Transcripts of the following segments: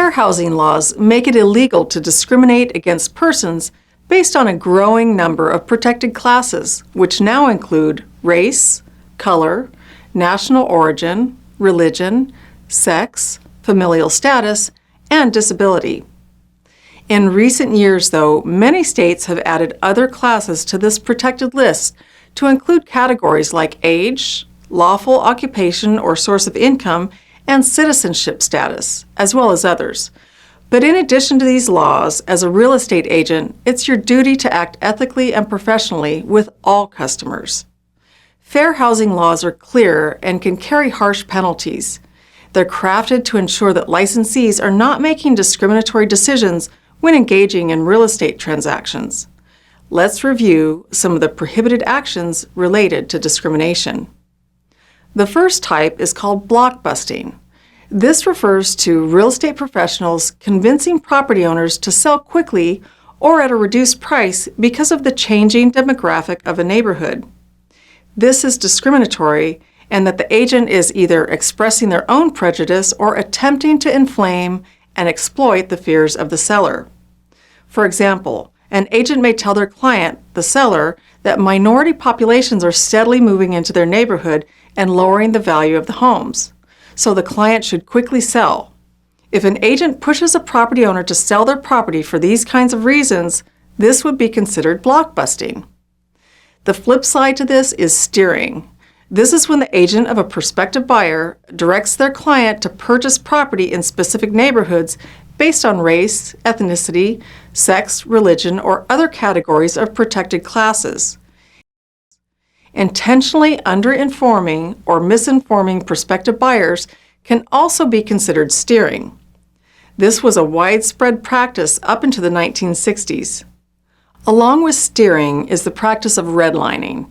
Fair housing laws make it illegal to discriminate against persons based on a growing number of protected classes, which now include race, color, national origin, religion, sex, familial status, and disability. In recent years, though, many states have added other classes to this protected list to include categories like age, lawful occupation or source of income, and citizenship status, as well as others. But in addition to these laws, as a real estate agent, it's your duty to act ethically and professionally with all customers. Fair housing laws are clear and can carry harsh penalties. They're crafted to ensure that licensees are not making discriminatory decisions when engaging in real estate transactions. Let's review some of the prohibited actions related to discrimination. The first type is called blockbusting. This refers to real estate professionals convincing property owners to sell quickly or at a reduced price because of the changing demographic of a neighborhood. This is discriminatory in that the agent is either expressing their own prejudice or attempting to inflame and exploit the fears of the seller. For example, an agent may tell their client, the seller, that minority populations are steadily moving into their neighborhood and lowering the value of the homes, so the client should quickly sell. If an agent pushes a property owner to sell their property for these kinds of reasons, this would be considered blockbusting. The flip side to this is steering. This is when the agent of a prospective buyer directs their client to purchase property in specific neighborhoods based on race, ethnicity, sex, religion, or other categories of protected classes. Intentionally underinforming or misinforming prospective buyers can also be considered steering. This was a widespread practice up into the 1960s. Along with steering is the practice of redlining.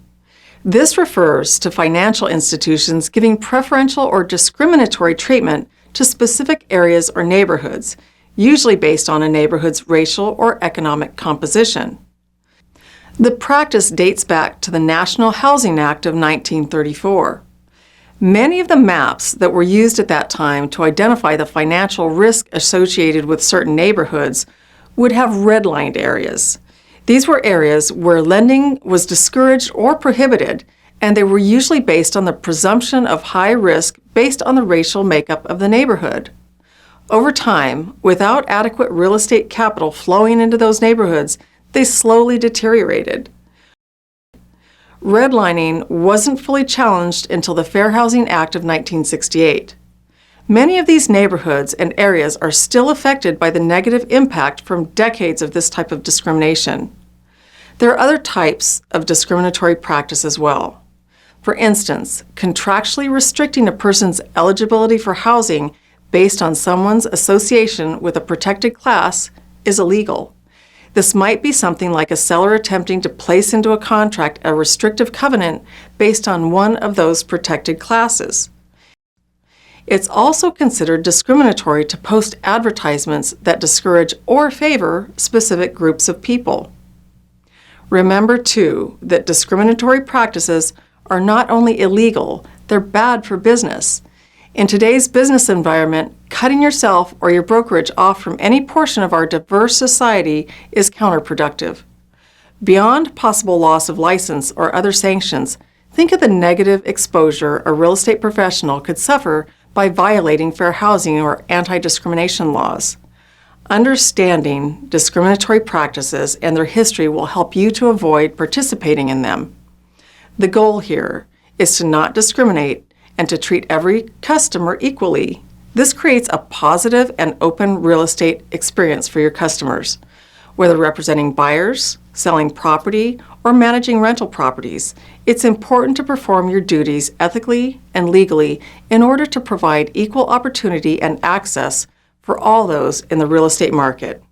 This refers to financial institutions giving preferential or discriminatory treatment to specific areas or neighborhoods, usually based on a neighborhood's racial or economic composition. The practice dates back to the National Housing Act of 1934. Many of the maps that were used at that time to identify the financial risk associated with certain neighborhoods would have redlined areas. These were areas where lending was discouraged or prohibited, and they were usually based on the presumption of high risk based on the racial makeup of the neighborhood. Over time, without adequate real estate capital flowing into those neighborhoods, they slowly deteriorated. Redlining wasn't fully challenged until the Fair Housing Act of 1968. Many of these neighborhoods and areas are still affected by the negative impact from decades of this type of discrimination. There are other types of discriminatory practice as well. For instance, contractually restricting a person's eligibility for housing based on someone's association with a protected class is illegal. This might be something like a seller attempting to place into a contract a restrictive covenant based on one of those protected classes. It's also considered discriminatory to post advertisements that discourage or favor specific groups of people. Remember, too, that discriminatory practices are not only illegal, they're bad for business. In today's business environment, cutting yourself or your brokerage off from any portion of our diverse society is counterproductive. Beyond possible loss of license or other sanctions, think of the negative exposure a real estate professional could suffer by violating fair housing or anti-discrimination laws. Understanding discriminatory practices and their history will help you to avoid participating in them. The goal here is to not discriminate and to treat every customer equally. This creates a positive and open real estate experience for your customers. Whether representing buyers, selling property, or managing rental properties, it's important to perform your duties ethically and legally in order to provide equal opportunity and access for all those in the real estate market.